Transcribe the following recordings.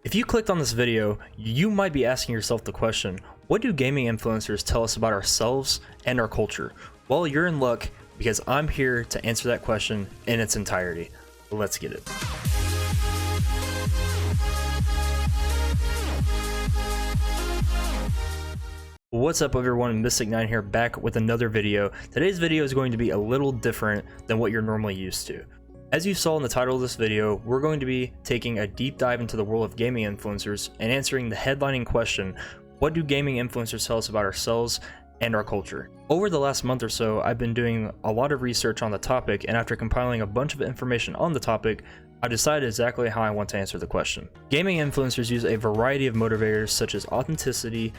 If you clicked on this video, you might be asking yourself the question, what do gaming influencers tell us about ourselves and our culture? Well, you're in luck because I'm here to answer that question in its entirety. Let's get it. What's up everyone, Mystic9 here, back with another video. Today's video is going to be a little different than what you're normally used to. As you saw in the title of this video, we're going to be taking a deep dive into the world of gaming influencers and answering the headlining question, what do gaming influencers tell us about ourselves and our culture? Over the last month or so, I've been doing a lot of research on the topic, and after compiling a bunch of information on the topic, I decided exactly how I want to answer the question. Gaming influencers use a variety of motivators such as authenticity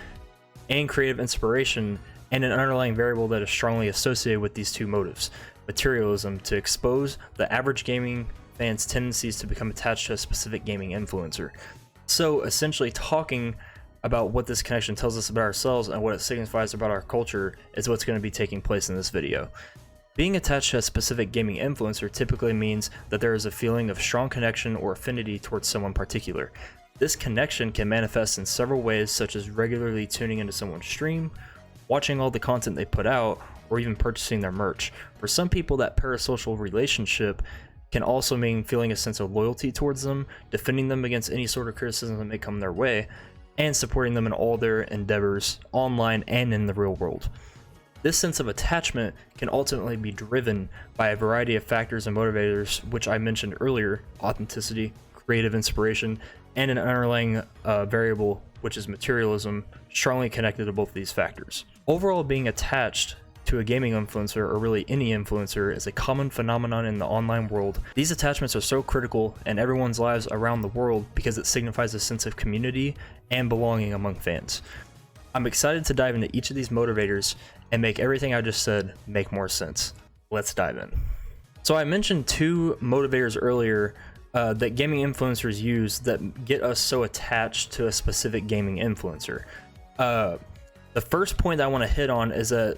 and creative inspiration, and an underlying variable that is strongly associated with these two motives, materialism, to expose the average gaming fan's tendencies to become attached to a specific gaming influencer. So essentially, talking about what this connection tells us about ourselves and what it signifies about our culture is what's going to be taking place in this video. Being attached to a specific gaming influencer typically means that there is a feeling of strong connection or affinity towards someone particular. This connection can manifest in several ways, such as regularly tuning into someone's stream, watching all the content they put out, or even purchasing their merch. For some people, that parasocial relationship can also mean feeling a sense of loyalty towards them, defending them against any sort of criticism that may come their way, and supporting them in all their endeavors, online and in the real world. This sense of attachment can ultimately be driven by a variety of factors and motivators, which I mentioned earlier: authenticity, creative inspiration, and an underlying variable, which is materialism, strongly connected to both of these factors. Overall, being attached to a gaming influencer, or really any influencer, is a common phenomenon in the online world. These attachments are so critical in everyone's lives around the world because it signifies a sense of community and belonging among fans. I'm excited to dive into each of these motivators and make everything I just said make more sense. Let's dive in. So I mentioned two motivators earlier that gaming influencers use that get us so attached to a specific gaming influencer. The first point that I want to hit on is that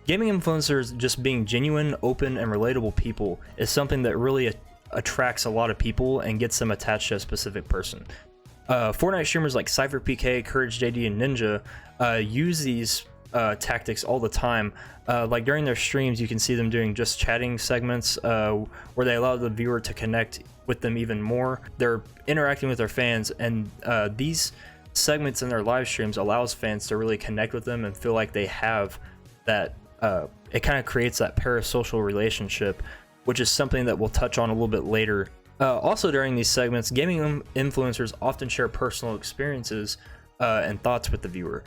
gaming influencers just being genuine, open, and relatable people is something that really attracts a lot of people and gets them attached to a specific person. Fortnite streamers like CypherPK, CourageJD, and Ninja use these tactics all the time. Like during their streams, you can see them doing just chatting segments where they allow the viewer to connect with them even more. They're interacting with their fans, and these segments in their live streams allows fans to really connect with them and feel like they have that. It kind of creates that parasocial relationship, which is something that we'll touch on a little bit later. Also during these segments, gaming influencers often share personal experiences and thoughts with the viewer.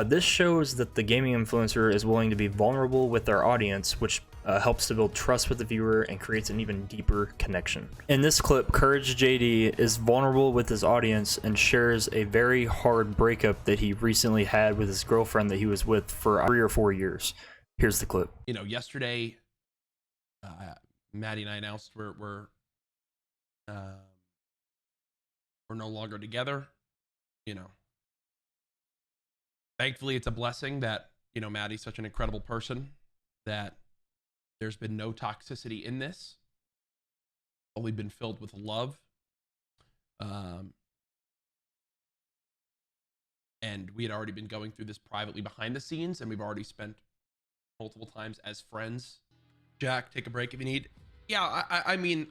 This shows that the gaming influencer is willing to be vulnerable with their audience, which helps to build trust with the viewer and creates an even deeper connection. In this clip, CourageJD is vulnerable with his audience and shares a very hard breakup that he recently had with his girlfriend that he was with for 3 or 4 years. Here's the clip. You know, yesterday, Maddie and I announced we're no longer together. You know, thankfully, it's a blessing that, you know, Maddie's such an incredible person that there's been no toxicity in this. Only been filled with love. And we had already been going through this privately behind the scenes, and we've already spent multiple times as friends. Jack, take a break if you need. Yeah, I mean,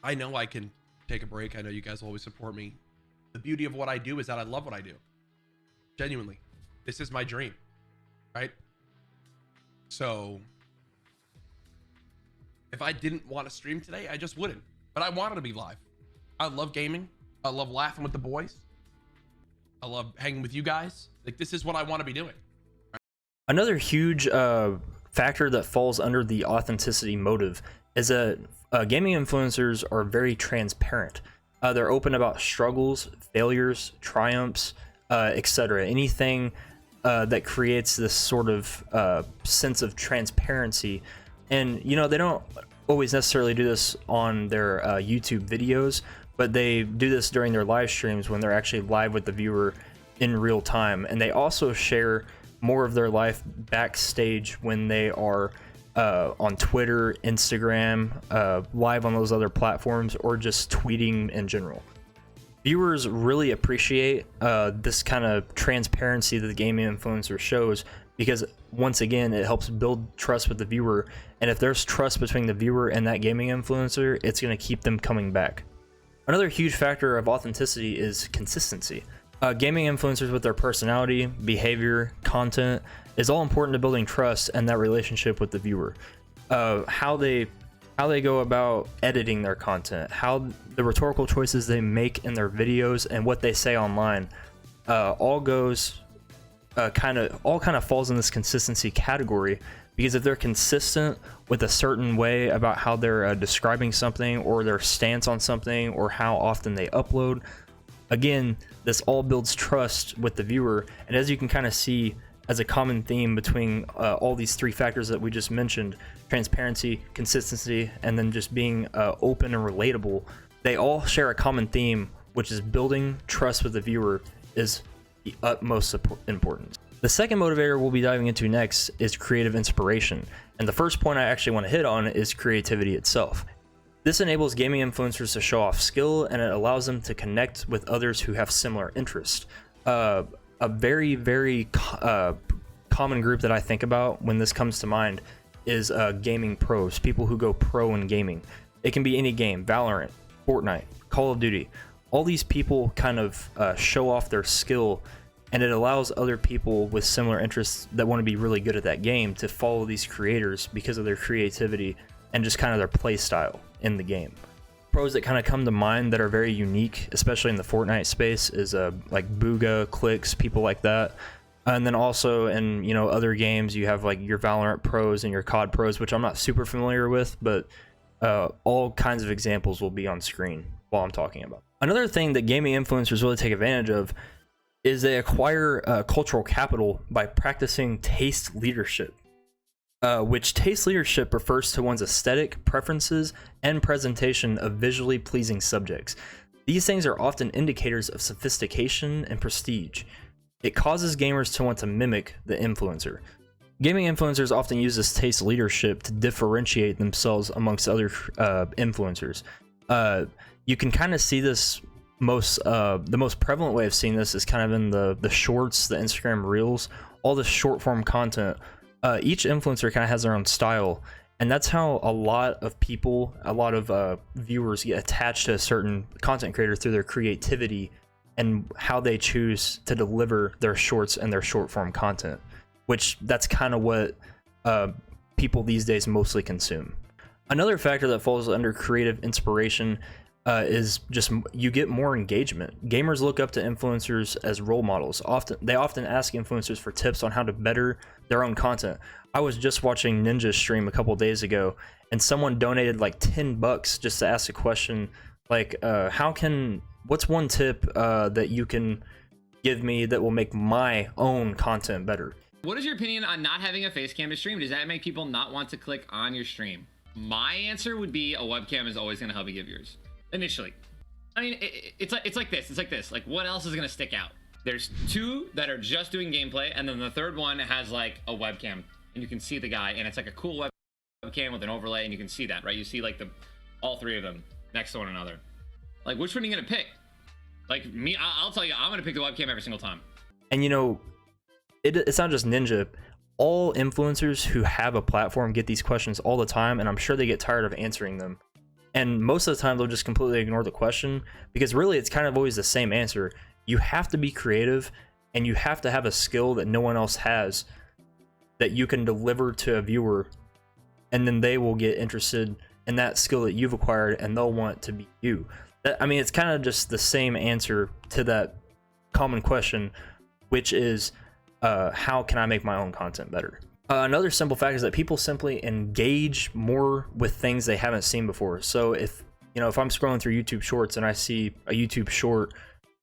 I know I can take a break. I know you guys always support me. The beauty of what I do is that I love what I do. Genuinely. This is my dream, right? So if I didn't want to stream today, I just wouldn't. But I wanted to be live. I love gaming. I love laughing with the boys. I love hanging with you guys. Like, this is what I want to be doing. Another huge factor that falls under the authenticity motive is that gaming influencers are very transparent. They're open about struggles, failures, triumphs, etc. Anything that creates this sort of sense of transparency. And, you know, they don't always necessarily do this on their YouTube videos, but they do this during their live streams when they're actually live with the viewer in real time. And they also share more of their life backstage when they are on Twitter, Instagram, live on those other platforms, or just tweeting in general. Viewers really appreciate this kind of transparency that the gaming influencer shows, because once again, it helps build trust with the viewer. And if there's trust between the viewer and that gaming influencer, it's going to keep them coming back. Another huge factor of authenticity is consistency. Gaming influencers with their personality, behavior, content is all important to building trust and that relationship with the viewer. How they go about editing their content, how the rhetorical choices they make in their videos, and what they say online, all kind of falls in this consistency category. Because if they're consistent with a certain way about how they're describing something, or their stance on something, or how often they upload, again, this all builds trust with the viewer. And as you can kind of see as a common theme between all these three factors that we just mentioned, transparency, consistency, and then just being open and relatable, they all share a common theme, which is building trust with the viewer is the utmost importance. The second motivator we'll be diving into next is creative inspiration. And the first point I actually want to hit on is creativity itself. This enables gaming influencers to show off skill, and it allows them to connect with others who have similar interests. A very, very common group that I think about when this comes to mind is gaming pros, people who go pro in gaming. It can be any game, Valorant, Fortnite, Call of Duty. All these people kind of show off their skill, and it allows other people with similar interests that want to be really good at that game to follow these creators because of their creativity and just kind of their play style in the game. Pros that kind of come to mind that are very unique, especially in the Fortnite space, is like Booga, Clicks, people like that. And then also in, you know, other games, you have like your Valorant pros and your COD pros, which I'm not super familiar with, but all kinds of examples will be on screen while I'm talking about. Another thing that gaming influencers really take advantage of is they acquire cultural capital by practicing taste leadership, which taste leadership refers to one's aesthetic preferences and presentation of visually pleasing subjects. These things are often indicators of sophistication and prestige. It causes gamers to want to mimic the influencer. Gaming influencers often use this taste leadership to differentiate themselves amongst other influencers. You can kind of see this the most prevalent way of seeing this is kind of in the shorts, the Instagram reels, all the short form content. Each influencer kind of has their own style, and that's how a lot of people, a lot of viewers get attached to a certain content creator through their creativity and how they choose to deliver their shorts and their short form content, which that's kind of what people these days mostly consume. Another factor that falls under creative inspiration is just you get more engagement. Gamers look up to influencers as role models. They often ask influencers for tips on how to better their own content. I was just watching Ninja stream a couple days ago, and someone donated like $10 just to ask a question like, what's one tip that you can give me that will make my own content better? What is your opinion on not having a face cam to stream? Does that make people not want to click on your stream? My answer would be a webcam is always going to help you get viewers. Initially. I mean, it's like this. Like, what else is going to stick out? There's two that are just doing gameplay, and then the third one has like a webcam, and you can see the guy, and it's like a cool webcam with an overlay, and you can see that, right? You see like all three of them next to one another. Like, which one are you going to pick? Like me, I'll tell you, I'm going to pick the webcam every single time. And you know, it's not just Ninja. All influencers who have a platform get these questions all the time, and I'm sure they get tired of answering them. And most of the time, they'll just completely ignore the question, because really, it's kind of always the same answer. You have to be creative, and you have to have a skill that no one else has that you can deliver to a viewer, and then they will get interested in that skill that you've acquired, and they'll want to be you. I mean, it's kind of just the same answer to that common question, which is, how can I make my own content better? Another simple fact is that people simply engage more with things they haven't seen before. So if I'm scrolling through YouTube Shorts and I see a YouTube short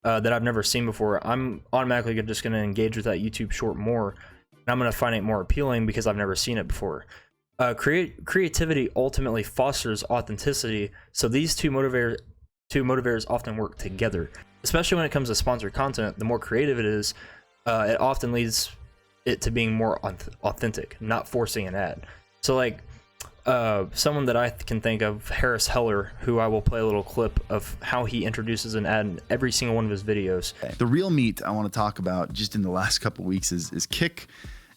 that I've never seen before, I'm automatically just going to engage with that YouTube short more, and I'm going to find it more appealing because I've never seen it before. Creativity ultimately fosters authenticity, so these two motivators often work together. Especially when it comes to sponsored content, the more creative it is, it often leads it to being more authentic, not forcing an ad. So like someone that I can think of, Harris Heller, who I will play a little clip of how he introduces an ad in every single one of his videos. The real meat I want to talk about just in the last couple weeks is Kick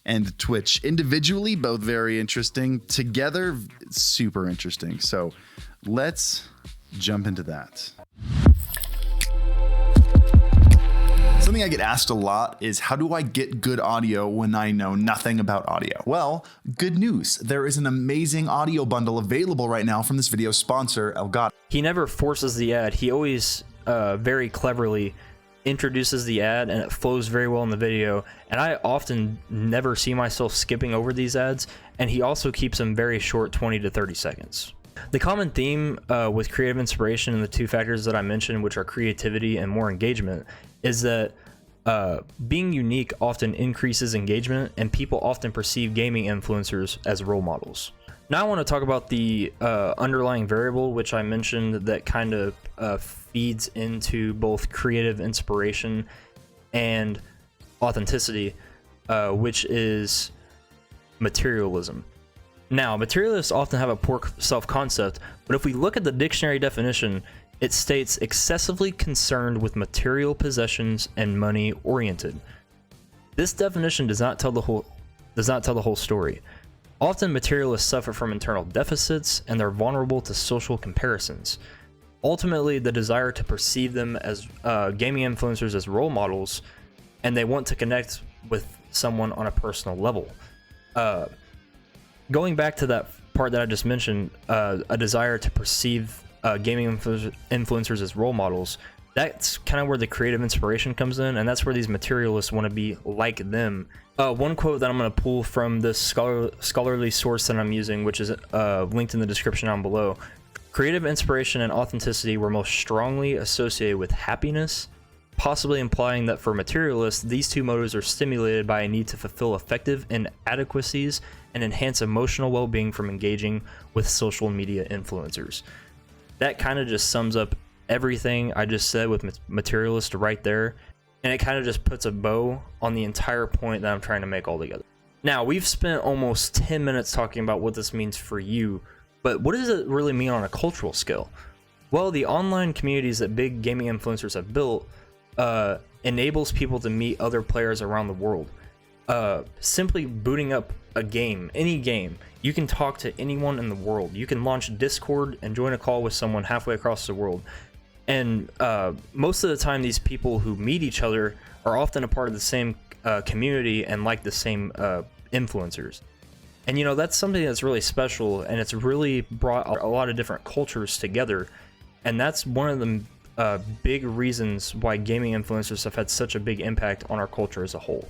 and Twitch. Individually, both very interesting. Together, super interesting. So let's jump into that. Something I get asked a lot is, how do I get good audio when I know nothing about audio? Well, good news. There is an amazing audio bundle available right now from this video's sponsor, Elgato. He never forces the ad. He always very cleverly introduces the ad, and it flows very well in the video. And I often never see myself skipping over these ads. And he also keeps them very short, 20 to 30 seconds. The common theme with creative inspiration and the two factors that I mentioned, which are creativity and more engagement, is that being unique often increases engagement, and people often perceive gaming influencers as role models. Now I want to talk about the underlying variable, which I mentioned, that kind of feeds into both creative inspiration and authenticity, which is materialism. Now, materialists often have a poor self-concept, but if we look at the dictionary definition, it states excessively concerned with material possessions and money oriented. This definition does not tell the whole story. Often materialists suffer from internal deficits, and they're vulnerable to social comparisons. Ultimately, the desire to perceive them as gaming influencers as role models, and they want to connect with someone on a personal level. Going back to that part that I just mentioned, a desire to perceive gaming influencers as role models, that's kind of where the creative inspiration comes in, and that's where these materialists want to be like them. One quote that I'm going to pull from this scholarly source that I'm using, which is linked in the description down below: creative inspiration and authenticity were most strongly associated with happiness, possibly implying that for materialists, these two motives are stimulated by a need to fulfill effective inadequacies and enhance emotional well-being from engaging with social media influencers. That kind of just sums up everything I just said with materialist right there, and it kind of just puts a bow on the entire point that I'm trying to make all together. Now, we've spent almost 10 minutes talking about what this means for you, but what does it really mean on a cultural scale? Well, the online communities that big gaming influencers have built enables people to meet other players around the world. Simply booting up a game, any game, you can talk to anyone in the world. You can launch Discord and join a call with someone halfway across the world. And most of the time, these people who meet each other are often a part of the same community and like the same influencers. And you know, that's something that's really special, and it's really brought a lot of different cultures together. And that's one of the big reasons why gaming influencers have had such a big impact on our culture as a whole.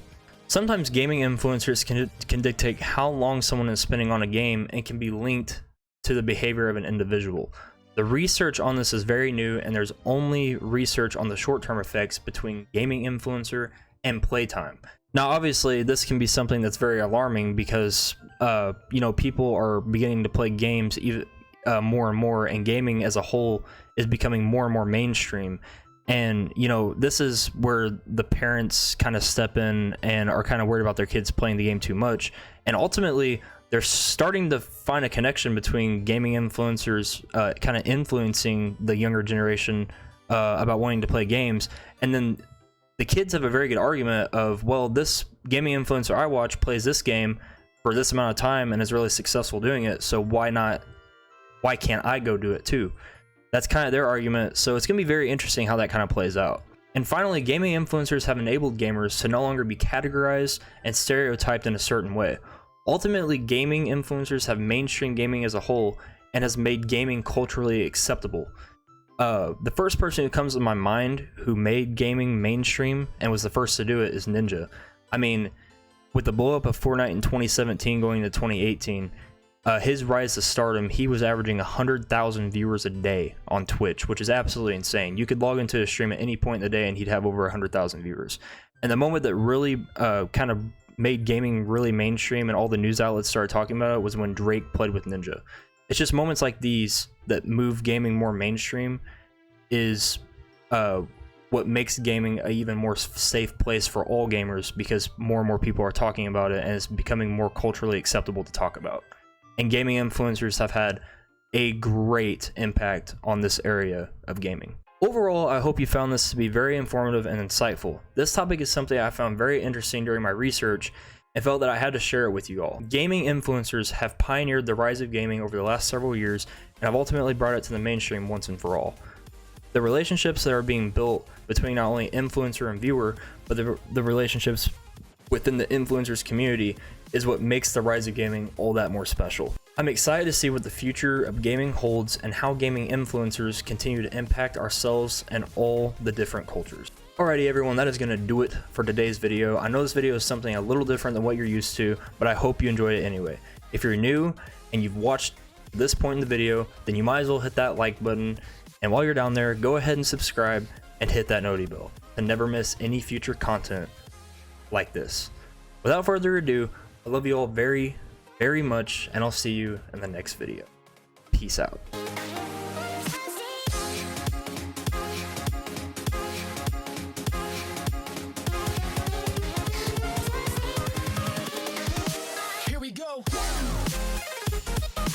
Sometimes gaming influencers can dictate how long someone is spending on a game, and can be linked to the behavior of an individual. The research on this is very new, and there's only research on the short-term effects between gaming influencer and playtime. Now, obviously, this can be something that's very alarming because, you know, people are beginning to play games even more and more, and gaming as a whole is becoming more and more mainstream. And, you know, this is where the parents kind of step in and are kind of worried about their kids playing the game too much. And ultimately, they're starting to find a connection between gaming influencers kind of influencing the younger generation about wanting to play games. And then the kids have a very good argument of, well, this gaming influencer I watch plays this game for this amount of time and is really successful doing it, so why can't I go do it too? That's kind of their argument, so it's going to be very interesting how that kind of plays out. And finally, gaming influencers have enabled gamers to no longer be categorized and stereotyped in a certain way. Ultimately, gaming influencers have mainstream gaming as a whole and has made gaming culturally acceptable. The first person who comes to my mind who made gaming mainstream and was the first to do it is Ninja. I mean, with the blow up of Fortnite in 2017 going to 2018, his rise to stardom, he was averaging 100,000 viewers a day on Twitch, which is absolutely insane. You could log into a stream at any point in the day and he'd have over 100,000 viewers. And the moment that really kind of made gaming really mainstream and all the news outlets started talking about it was when Drake played with Ninja. It's just moments like these that move gaming more mainstream is what makes gaming an even more safe place for all gamers, because more and more people are talking about it and it's becoming more culturally acceptable to talk about. and gaming influencers have had a great impact on this area of gaming. Overall, I hope you found this to be very informative and insightful. This topic is something I found very interesting during my research and felt that I had to share it with you all. Gaming influencers have pioneered the rise of gaming over the last several years and have ultimately brought it to the mainstream once and for all. The relationships that are being built between not only influencer and viewer, but the relationships within the influencers community is what makes the rise of gaming all that more special. I'm excited to see what the future of gaming holds and how gaming influencers continue to impact ourselves and all the different cultures. Alrighty everyone, that is going to do it for today's video. I know this video is something a little different than what you're used to, but I hope you enjoyed it anyway. If you're new and you've watched this point in the video, then you might as well hit that like button. And while you're down there, go ahead and subscribe and hit that noti bell to never miss any future content like this. Without further ado, I love you all very, very much, and I'll see you in the next video. Peace out.